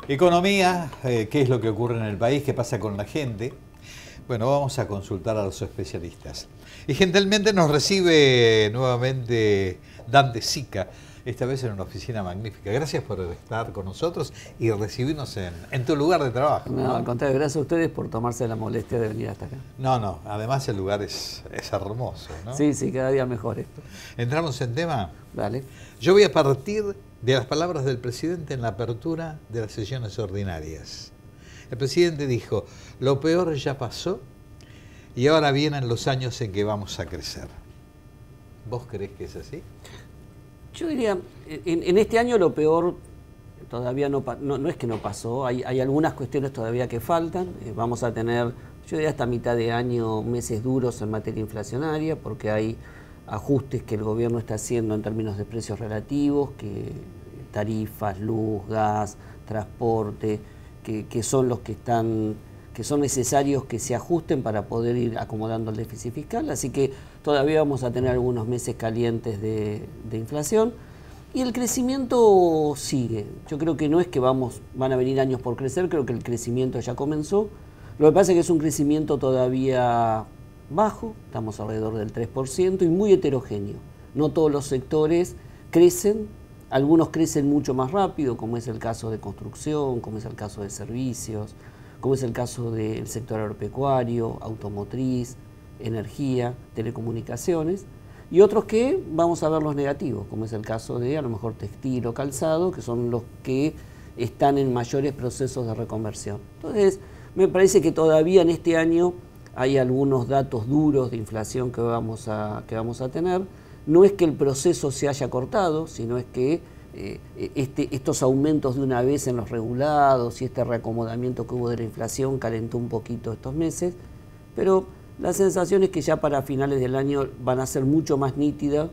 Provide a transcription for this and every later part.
Economía, qué es lo que ocurre en el país, qué pasa con la gente. Bueno, vamos a consultar a los especialistas. Y gentilmente nos recibe nuevamente Dante Sica, esta vez en una oficina magnífica. Gracias por estar con nosotros y recibirnos en tu lugar de trabajo. No, al contrario, gracias a ustedes por tomarse la molestia de venir hasta acá. No, además el lugar es hermoso, ¿no? Sí, cada día mejor esto. ¿Entramos en tema? Dale. Yo voy a partir de las palabras del presidente en la apertura de las sesiones ordinarias. El presidente dijo, lo peor ya pasó y ahora vienen los años en que vamos a crecer. ¿Vos creés que es así? Yo diría, en este año lo peor todavía no es que no pasó, hay algunas cuestiones todavía que faltan. Vamos a tener, yo diría hasta mitad de año, meses duros en materia inflacionaria, porque hay ajustes que el gobierno está haciendo en términos de precios relativos, que tarifas, luz, gas, transporte, que son los que son necesarios que se ajusten para poder ir acomodando el déficit fiscal, así que todavía vamos a tener algunos meses calientes de inflación y el crecimiento sigue. Yo creo que no es que van a venir años por crecer, creo que el crecimiento ya comenzó. Lo que pasa es que es un crecimiento todavía bajo, estamos alrededor del 3% y muy heterogéneo. No todos los sectores crecen, algunos crecen mucho más rápido, como es el caso de construcción, como es el caso de servicios, como es el caso del sector agropecuario, automotriz, energía, telecomunicaciones, y otros que vamos a ver los negativos, como es el caso de a lo mejor textil o calzado, que son los que están en mayores procesos de reconversión. Entonces, me parece que todavía en este año hay algunos datos duros de inflación que vamos a tener. No es que el proceso se haya cortado, sino es que estos aumentos de una vez en los regulados y este reacomodamiento que hubo de la inflación calentó un poquito estos meses, pero la sensación es que ya para finales del año van a ser mucho más nítida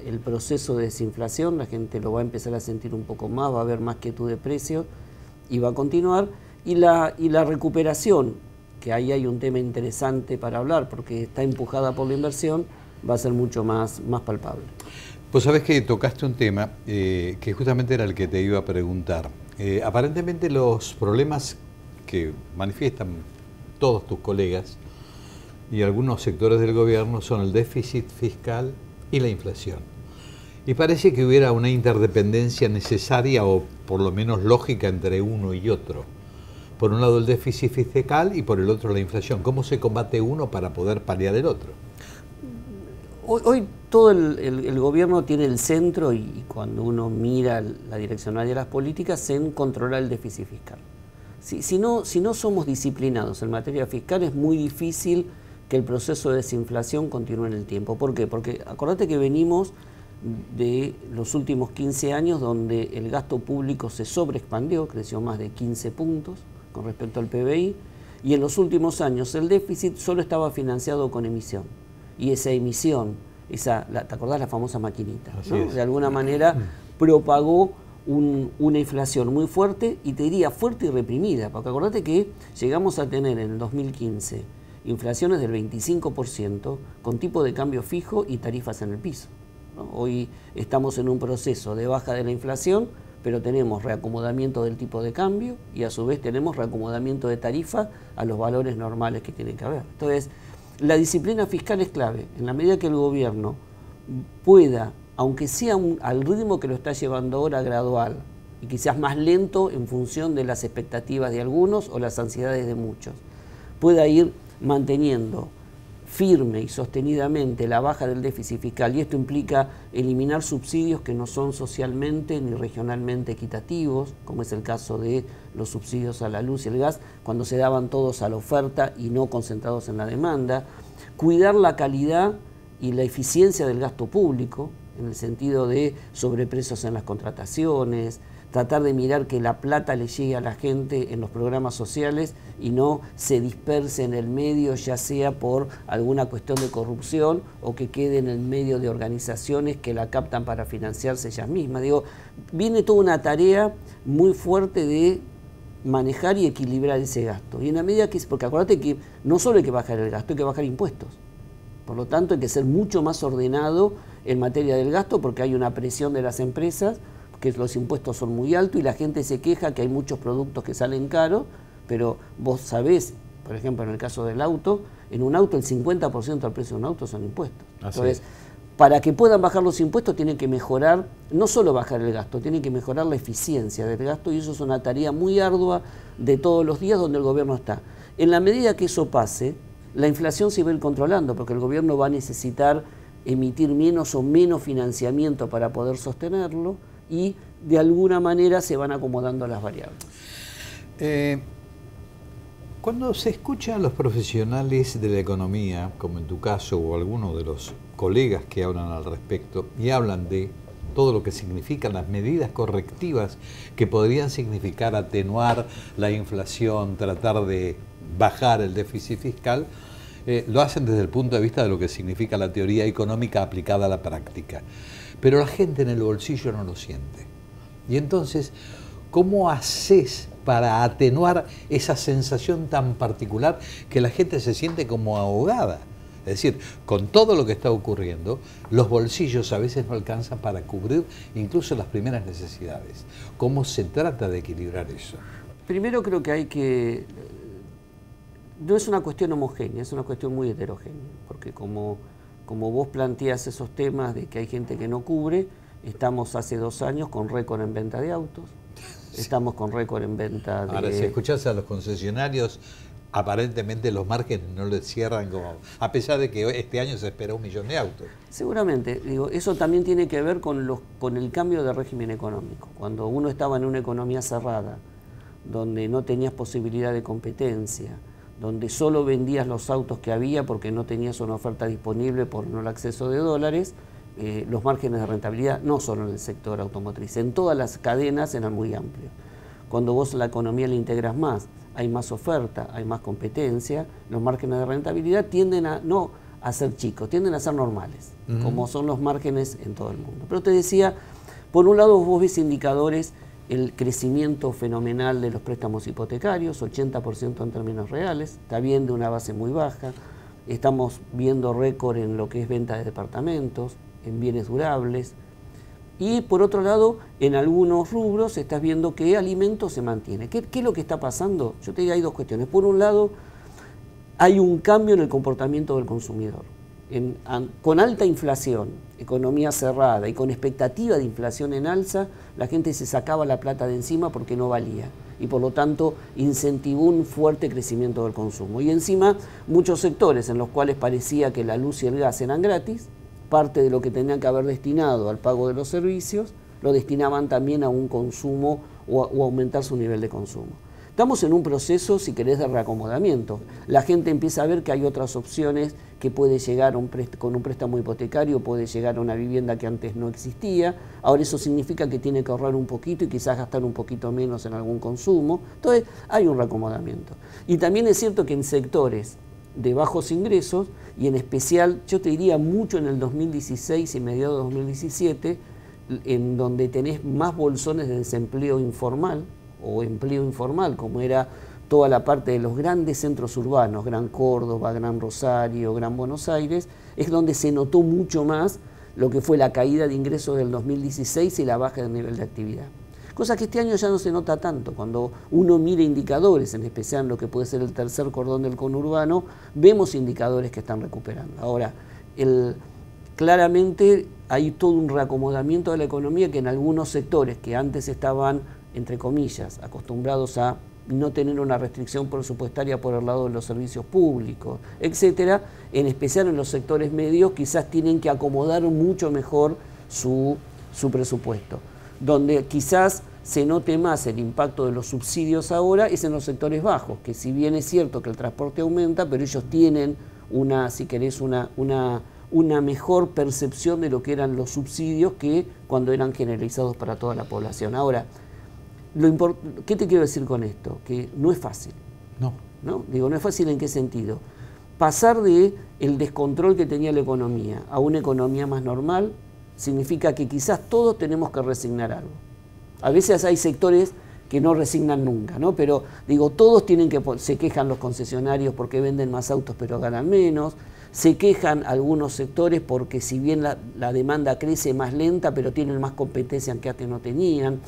el proceso de desinflación, la gente lo va a empezar a sentir un poco más, va a haber más quietud de precios y va a continuar, y la recuperación, que ahí hay un tema interesante para hablar porque está empujada por la inversión, va a ser mucho más palpable. Vos sabés que tocaste un tema que justamente era el que te iba a preguntar. Aparentemente los problemas que manifiestan todos tus colegas y algunos sectores del gobierno son el déficit fiscal y la inflación. Y parece que hubiera una interdependencia necesaria o por lo menos lógica entre uno y otro. Por un lado el déficit fiscal y por el otro la inflación. ¿Cómo se combate uno para poder paliar el otro? Hoy todo el gobierno tiene el centro y cuando uno mira la direccional de las políticas en controlar el déficit fiscal. Si no somos disciplinados en materia fiscal es muy difícil que el proceso de desinflación continúe en el tiempo. ¿Por qué? Porque acordate que venimos de los últimos 15 años donde el gasto público se sobreexpandió, creció más de 15 puntos con respecto al PBI, y en los últimos años el déficit solo estaba financiado con emisión. Y esa emisión, ¿te acordás la famosa maquinita? ¿No? De alguna manera propagó una inflación muy fuerte y te diría fuerte y reprimida, porque acordate que llegamos a tener en el 2015 inflaciones del 25% con tipo de cambio fijo y tarifas en el piso, ¿no? Hoy estamos en un proceso de baja de la inflación, pero tenemos reacomodamiento del tipo de cambio y a su vez tenemos reacomodamiento de tarifa a los valores normales que tiene que haber. Entonces, la disciplina fiscal es clave. En la medida que el gobierno pueda, aunque sea al ritmo que lo está llevando ahora gradual, y quizás más lento en función de las expectativas de algunos o las ansiedades de muchos, pueda ir manteniendo firme y sostenidamente la baja del déficit fiscal, y esto implica eliminar subsidios que no son socialmente ni regionalmente equitativos, como es el caso de los subsidios a la luz y el gas, cuando se daban todos a la oferta y no concentrados en la demanda, cuidar la calidad y la eficiencia del gasto público, en el sentido de sobreprecios en las contrataciones, tratar de mirar que la plata le llegue a la gente en los programas sociales y no se disperse en el medio, ya sea por alguna cuestión de corrupción o que quede en el medio de organizaciones que la captan para financiarse ellas mismas. Digo, viene toda una tarea muy fuerte de manejar y equilibrar ese gasto. Y en la medida que, porque acuérdate que no solo hay que bajar el gasto, hay que bajar impuestos. Por lo tanto, hay que ser mucho más ordenado en materia del gasto porque hay una presión de las empresas que los impuestos son muy altos y la gente se queja que hay muchos productos que salen caros, pero vos sabés, por ejemplo, en el caso del auto, en un auto el 50% del precio de un auto son impuestos. Entonces, para que puedan bajar los impuestos tienen que mejorar, no solo bajar el gasto, tienen que mejorar la eficiencia del gasto y eso es una tarea muy ardua de todos los días donde el gobierno está. En la medida que eso pase, la inflación se va a ir controlando porque el gobierno va a necesitar emitir menos o menos financiamiento para poder sostenerlo y de alguna manera se van acomodando las variables. Cuando se escucha a los profesionales de la economía, como en tu caso o algunos de los colegas que hablan al respecto, y hablan de todo lo que significan las medidas correctivas que podrían significar atenuar la inflación, tratar de bajar el déficit fiscal, lo hacen desde el punto de vista de lo que significa la teoría económica aplicada a la práctica. Pero la gente en el bolsillo no lo siente. Y entonces, ¿cómo haces para atenuar esa sensación tan particular que la gente se siente como ahogada? Es decir, con todo lo que está ocurriendo, los bolsillos a veces no alcanzan para cubrir incluso las primeras necesidades. ¿Cómo se trata de equilibrar eso? Primero creo que hay que... No es una cuestión homogénea, es una cuestión muy heterogénea, porque como vos planteás esos temas de que hay gente que no cubre, estamos hace 2 años con récord en venta de autos, estamos con récord en venta de... Ahora, si escuchás a los concesionarios, aparentemente los márgenes no les cierran, como a pesar de que este año se espera 1 millón de autos. Seguramente, digo, eso también tiene que ver con el cambio de régimen económico. Cuando uno estaba en una economía cerrada, donde no tenías posibilidad de competencia, donde solo vendías los autos que había porque no tenías una oferta disponible por no el acceso de dólares, los márgenes de rentabilidad, no solo en el sector automotriz, en todas las cadenas eran muy amplios. Cuando vos la economía la integras más, hay más oferta, hay más competencia, los márgenes de rentabilidad tienden a no a ser chicos, tienden a ser normales, como son los márgenes en todo el mundo. Pero te decía, por un lado vos ves indicadores, el crecimiento fenomenal de los préstamos hipotecarios, 80% en términos reales, está bien de una base muy baja, estamos viendo récord en lo que es venta de departamentos, en bienes durables, y por otro lado, en algunos rubros estás viendo que alimentos se mantiene. ¿Qué es lo que está pasando? Yo te diría, hay 2 cuestiones. Por un lado, hay un cambio en el comportamiento del consumidor. Con alta inflación, economía cerrada y con expectativa de inflación en alza, la gente se sacaba la plata de encima porque no valía y por lo tanto incentivó un fuerte crecimiento del consumo. Y encima muchos sectores en los cuales parecía que la luz y el gas eran gratis, parte de lo que tenían que haber destinado al pago de los servicios, lo destinaban también a un consumo o aumentar su nivel de consumo. Estamos en un proceso, si querés, de reacomodamiento. La gente empieza a ver que hay otras opciones, que puede llegar con un préstamo hipotecario, puede llegar a una vivienda que antes no existía. Ahora eso significa que tiene que ahorrar un poquito y quizás gastar un poquito menos en algún consumo. Entonces hay un reacomodamiento. Y también es cierto que en sectores de bajos ingresos, y en especial, yo te diría mucho en el 2016 y mediados de 2017, en donde tenés más bolsones de desempleo informal, o empleo informal, como era toda la parte de los grandes centros urbanos, Gran Córdoba, Gran Rosario, Gran Buenos Aires, es donde se notó mucho más lo que fue la caída de ingresos del 2016 y la baja del nivel de actividad. Cosa que este año ya no se nota tanto. Cuando uno mira indicadores, en especial lo que puede ser el tercer cordón del conurbano, vemos indicadores que están recuperando. Ahora, claramente hay todo un reacomodamiento de la economía que en algunos sectores que antes estaban, entre comillas, acostumbrados a no tener una restricción presupuestaria por el lado de los servicios públicos, etcétera, en especial en los sectores medios, quizás tienen que acomodar mucho mejor su presupuesto. Donde quizás se note más el impacto de los subsidios ahora es en los sectores bajos, que si bien es cierto que el transporte aumenta, pero ellos tienen si querés, una mejor percepción de lo que eran los subsidios que cuando eran generalizados para toda la población. Ahora, ¿qué te quiero decir con esto? Que no es fácil. ¿No? Digo, no es fácil ¿en qué sentido? Pasar de el descontrol que tenía la economía a una economía más normal significa que quizás todos tenemos que resignar algo. A veces hay sectores que no resignan nunca, ¿no? Pero digo, todos se quejan los concesionarios porque venden más autos pero ganan menos. Se quejan algunos sectores porque si bien la demanda crece más lenta, pero tienen más competencia que antes no tenían.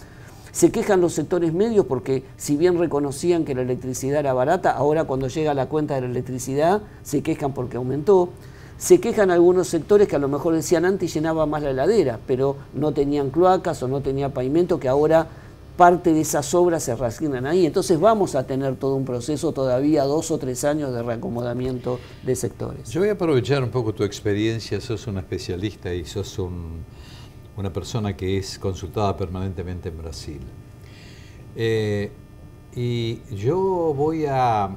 Se quejan los sectores medios porque si bien reconocían que la electricidad era barata, ahora cuando llega la cuenta de la electricidad se quejan porque aumentó. Se quejan algunos sectores que a lo mejor decían antes llenaba más la heladera, pero no tenían cloacas o no tenía pavimento, que ahora parte de esas obras se reasignan ahí. Entonces vamos a tener todo un proceso todavía 2 o 3 años de reacomodamiento de sectores. Yo voy a aprovechar un poco tu experiencia, sos una especialista y sos una persona que es consultada permanentemente en Brasil. Y yo voy a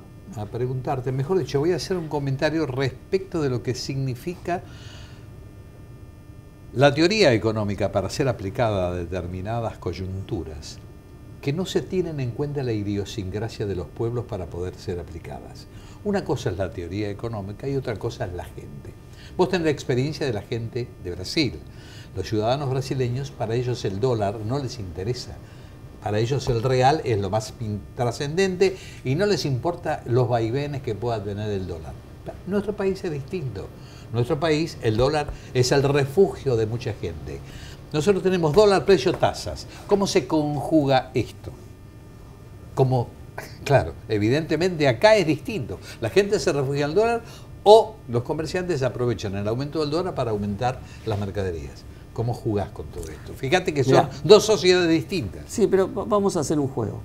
preguntarte, mejor dicho, voy a hacer un comentario respecto de lo que significa la teoría económica para ser aplicada a determinadas coyunturas, que no se tienen en cuenta la idiosincrasia de los pueblos para poder ser aplicadas. Una cosa es la teoría económica y otra cosa es la gente. Vos tenés la experiencia de la gente de Brasil. Los ciudadanos brasileños, para ellos el dólar no les interesa. Para ellos el real es lo más trascendente y no les importa los vaivenes que pueda tener el dólar. Nuestro país es distinto. Nuestro país, el dólar es el refugio de mucha gente. Nosotros tenemos dólar, precio, tasas. ¿Cómo se conjuga esto? Claro, evidentemente acá es distinto. La gente se refugia en el dólar o los comerciantes aprovechan el aumento del dólar para aumentar las mercaderías. ¿Cómo jugás con todo esto? Fíjate que son dos sociedades distintas. Sí, pero vamos a hacer un juego.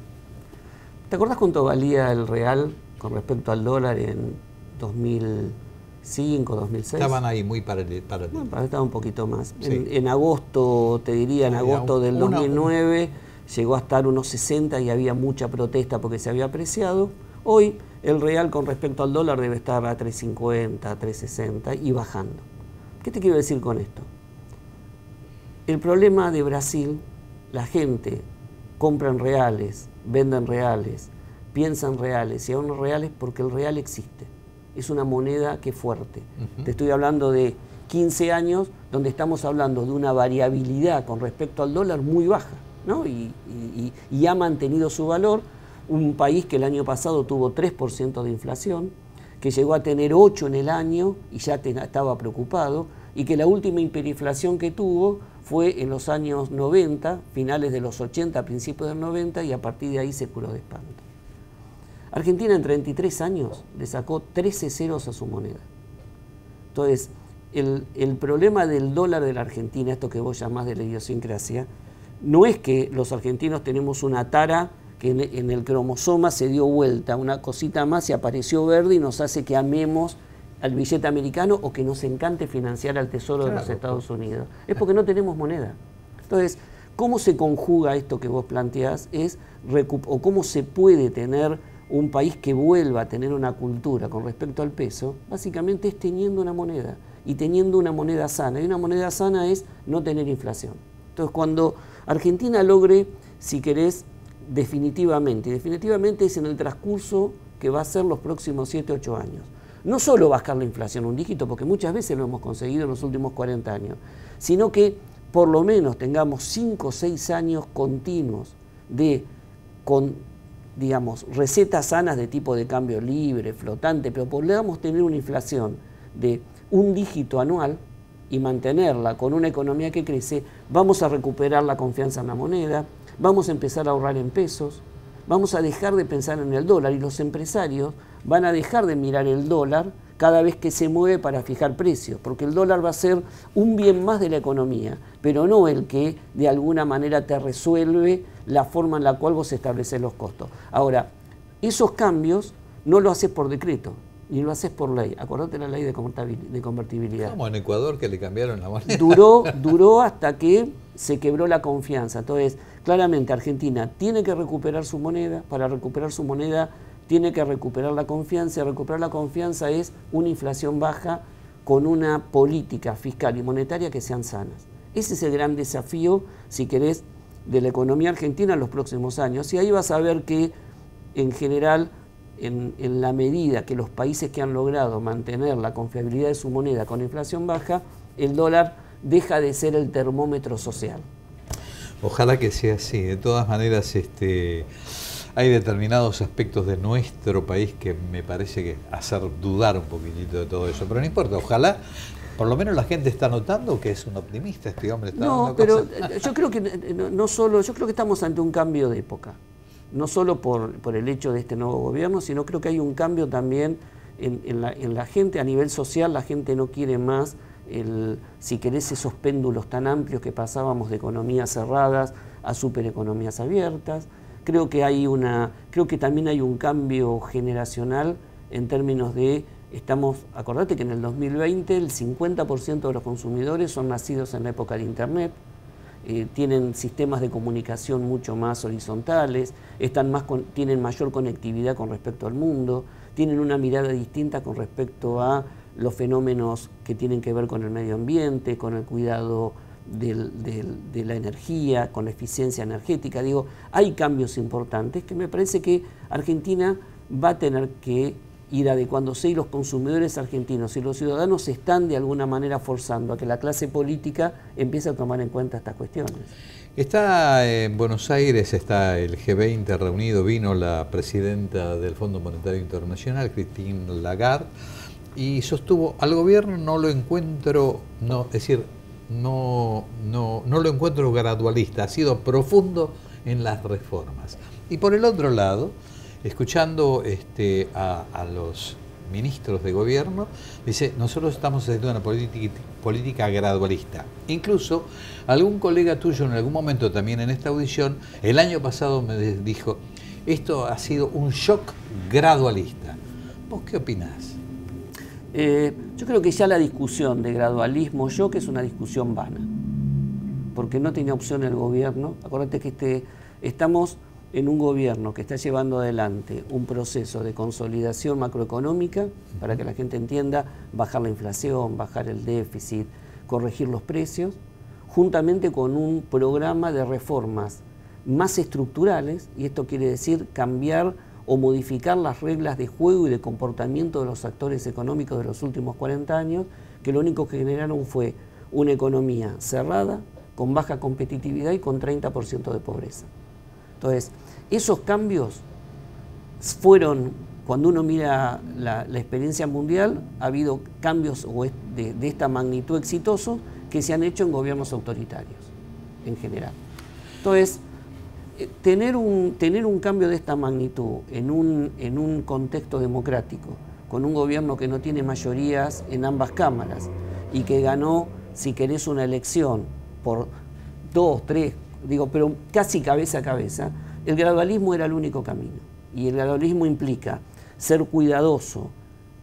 ¿Te acordás cuánto valía el real con respecto al dólar en 2005, 2006? Estaban ahí muy paralelos. Bueno, estaba un poquito más. Sí. En agosto, te diría, en agosto del 2009 llegó a estar unos 60 y había mucha protesta porque se había apreciado. Hoy el real con respecto al dólar debe estar a 3.50, 3.60 y bajando. ¿Qué te quiero decir con esto? El problema de Brasil, la gente compra en reales, vende en reales, piensa en reales y ahorra en reales porque el real existe. Es una moneda que es fuerte. Te estoy hablando de 15 años donde estamos hablando de una variabilidad con respecto al dólar muy baja, ¿no? Y ha mantenido su valor. Un país que el año pasado tuvo 3% de inflación, que llegó a tener 8 en el año y ya estaba preocupado, y que la última hiperinflación que tuvo fue en los años 90, finales de los 80, principios del 90, y a partir de ahí se curó de espanto. Argentina en 33 años le sacó 13 ceros a su moneda. Entonces, el problema del dólar de la Argentina, esto que vos llamás de la idiosincrasia, no es que los argentinos tenemos una tara que en el cromosoma se dio vuelta, una cosita más y apareció verde y nos hace que amemos al billete americano o que nos encante financiar al Tesoro de los Estados Unidos. Es porque no tenemos moneda. Entonces, ¿cómo se conjuga esto que vos planteás? O cómo se puede tener un país que vuelva a tener una cultura con respecto al peso, básicamente es teniendo una moneda y teniendo una moneda sana. Y una moneda sana es no tener inflación. Entonces, cuando Argentina logre, si querés, definitivamente es en el transcurso que va a ser los próximos 7, 8 años. No solo bajar la inflación un dígito, porque muchas veces lo hemos conseguido en los últimos 40 años, sino que por lo menos tengamos 5 o 6 años continuos con recetas sanas de tipo de cambio libre, flotante, pero podamos tener una inflación de un dígito anual y mantenerla con una economía que crece. Vamos a recuperar la confianza en la moneda, vamos a empezar a ahorrar en pesos, vamos a dejar de pensar en el dólar y los empresarios van a dejar de mirar el dólar cada vez que se mueve para fijar precios, porque el dólar va a ser un bien más de la economía, pero no el que de alguna manera te resuelve la forma en la cual vos estableces los costos. Ahora, esos cambios no lo haces por decreto, ni lo haces por ley. Acordate la ley de convertibilidad. Como en Ecuador, que le cambiaron la moneda. Duró hasta que se quebró la confianza. Entonces, claramente Argentina tiene que recuperar su moneda. Para recuperar su moneda tiene que recuperar la confianza. Recuperar la confianza es una inflación baja con una política fiscal y monetaria que sean sanas. Ese es el gran desafío, si querés, de la economía argentina en los próximos años. Y ahí vas a ver que, en general, en la medida que los países que han logrado mantener la confiabilidad de su moneda con inflación baja, el dólar deja de ser el termómetro social. Ojalá que sea así. De todas maneras, hay determinados aspectos de nuestro país que me parece que hacer dudar un poquitito de todo eso, pero no importa, ojalá, por lo menos la gente está notando que es un optimista este hombre. Está no, pero yo creo que no solo, yo creo que estamos ante un cambio de época, no solo por el hecho de este nuevo gobierno, sino creo que hay un cambio también en la gente, a nivel social. La gente no quiere más, si querés, esos péndulos tan amplios que pasábamos de economías cerradas a supereconomías abiertas. Creo que también hay un cambio generacional en términos de, acordate que en el 2020 el 50% de los consumidores son nacidos en la época de Internet, tienen sistemas de comunicación mucho más horizontales, tienen mayor conectividad con respecto al mundo, tienen una mirada distinta con respecto a los fenómenos que tienen que ver con el medio ambiente, con el cuidado de la energía, con la eficiencia energética. Digo, hay cambios importantes que me parece que Argentina va a tener que ir adecuándose, y los consumidores argentinos y los ciudadanos se están de alguna manera forzando a que la clase política empiece a tomar en cuenta estas cuestiones. Está en Buenos Aires, está el G20 reunido, vino la presidenta del Fondo Monetario Internacional, Christine Lagarde, y sostuvo, al gobierno no lo encuentro, no lo encuentro gradualista, ha sido profundo en las reformas. Y por el otro lado, escuchando a los ministros de gobierno, dice, nosotros estamos haciendo una política gradualista. Incluso algún colega tuyo en algún momento también en esta audición, el año pasado me dijo, esto ha sido un shock gradualista. ¿Vos qué opinás? Yo creo que ya la discusión de gradualismo shock es una discusión vana, porque no tenía opción el gobierno. Acuérdate que estamos en un gobierno que está llevando adelante un proceso de consolidación macroeconómica, para que la gente entienda, bajar la inflación, bajar el déficit, corregir los precios, juntamente con un programa de reformas más estructurales, y esto quiere decir cambiar o modificar las reglas de juego y de comportamiento de los actores económicos de los últimos 40 años, que lo único que generaron fue una economía cerrada, con baja competitividad y con 30% de pobreza. Entonces, esos cambios fueron, cuando uno mira la experiencia mundial, ha habido cambios de esta magnitud exitosos que se han hecho en gobiernos autoritarios, en general. Entonces, tener un cambio de esta magnitud en un contexto democrático, con un gobierno que no tiene mayorías en ambas cámaras y que ganó, si querés, una elección por 2, 3, pero casi cabeza a cabeza, el gradualismo era el único camino. Y el gradualismo implica ser cuidadoso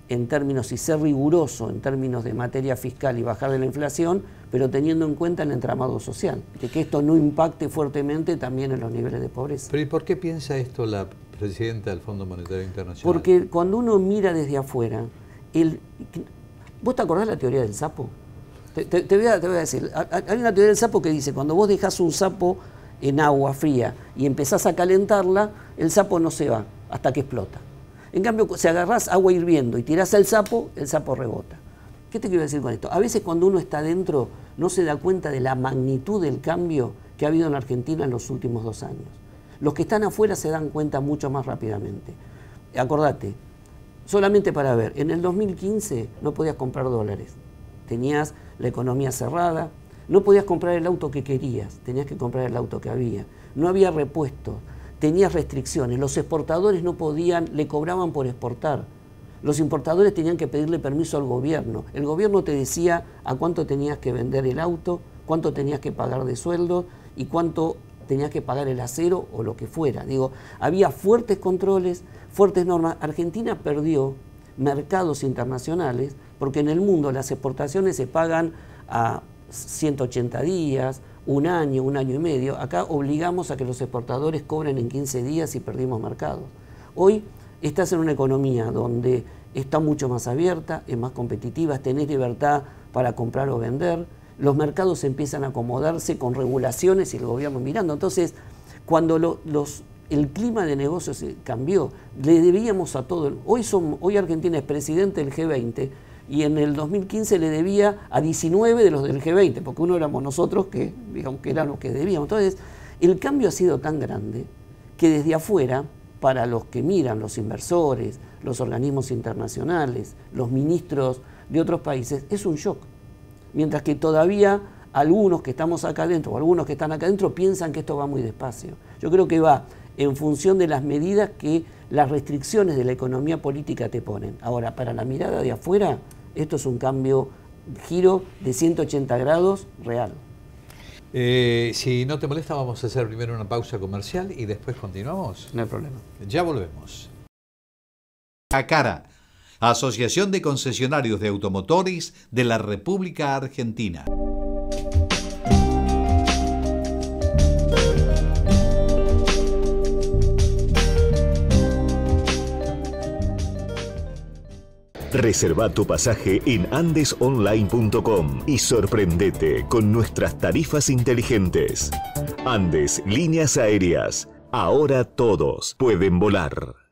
en términos y ser riguroso en términos de materia fiscal y bajar de la inflación, pero teniendo en cuenta el entramado social, de que esto no impacte fuertemente también en los niveles de pobreza. ¿Pero y por qué piensa esto la presidenta del Fondo Monetario Internacional? Porque cuando uno mira desde afuera, ¿vos te acordás de la teoría del sapo? Te voy a decir, hay una teoría del sapo que dice, cuando vos dejás un sapo en agua fría y empezás a calentarla, el sapo no se va hasta que explota. En cambio, si agarrás agua hirviendo y tirás el sapo rebota. ¿Qué te quiero decir con esto? A veces cuando uno está dentro no se da cuenta de la magnitud del cambio que ha habido en Argentina en los últimos 2 años. Los que están afuera se dan cuenta mucho más rápidamente. Acordate, solamente para ver, en el 2015 no podías comprar dólares. Tenías la economía cerrada, no podías comprar el auto que querías, tenías que comprar el auto que había. No había repuestos, tenías restricciones, los exportadores no podían, le cobraban por exportar. Los importadores tenían que pedirle permiso al gobierno. El gobierno te decía a cuánto tenías que vender el auto, cuánto tenías que pagar de sueldo y cuánto tenías que pagar el acero o lo que fuera. Había fuertes controles, fuertes normas. Argentina perdió mercados internacionales porque en el mundo las exportaciones se pagan a 180 días, un año y medio. Acá obligamos a que los exportadores cobren en 15 días y perdimos mercados. Hoy estás en una economía donde está mucho más abierta, es más competitiva, tenés libertad para comprar o vender, los mercados empiezan a acomodarse con regulaciones y el gobierno mirando. Entonces, cuando el clima de negocios cambió, le debíamos a todo. Hoy Argentina es presidente del G20 y en el 2015 le debía a 19 de los del G20, porque uno éramos nosotros que, digamos, que eran los que debíamos. Entonces, el cambio ha sido tan grande que desde afuera para los que miran, los inversores, los organismos internacionales, los ministros de otros países, es un shock. Mientras que todavía algunos que estamos acá adentro, o algunos que están acá adentro, piensan que esto va muy despacio. Yo creo que va en función de las medidas que las restricciones de la economía política te ponen. Ahora, para la mirada de afuera, esto es un cambio, giro de 180 grados real. Si no te molesta, vamos a hacer primero una pausa comercial y después continuamos. No hay problema. Ya volvemos. ACARA, Asociación de Concesionarios de Automotores de la República Argentina. Reserva tu pasaje en andesonline.com y sorprendete con nuestras tarifas inteligentes. Andes Líneas Aéreas. Ahora todos pueden volar.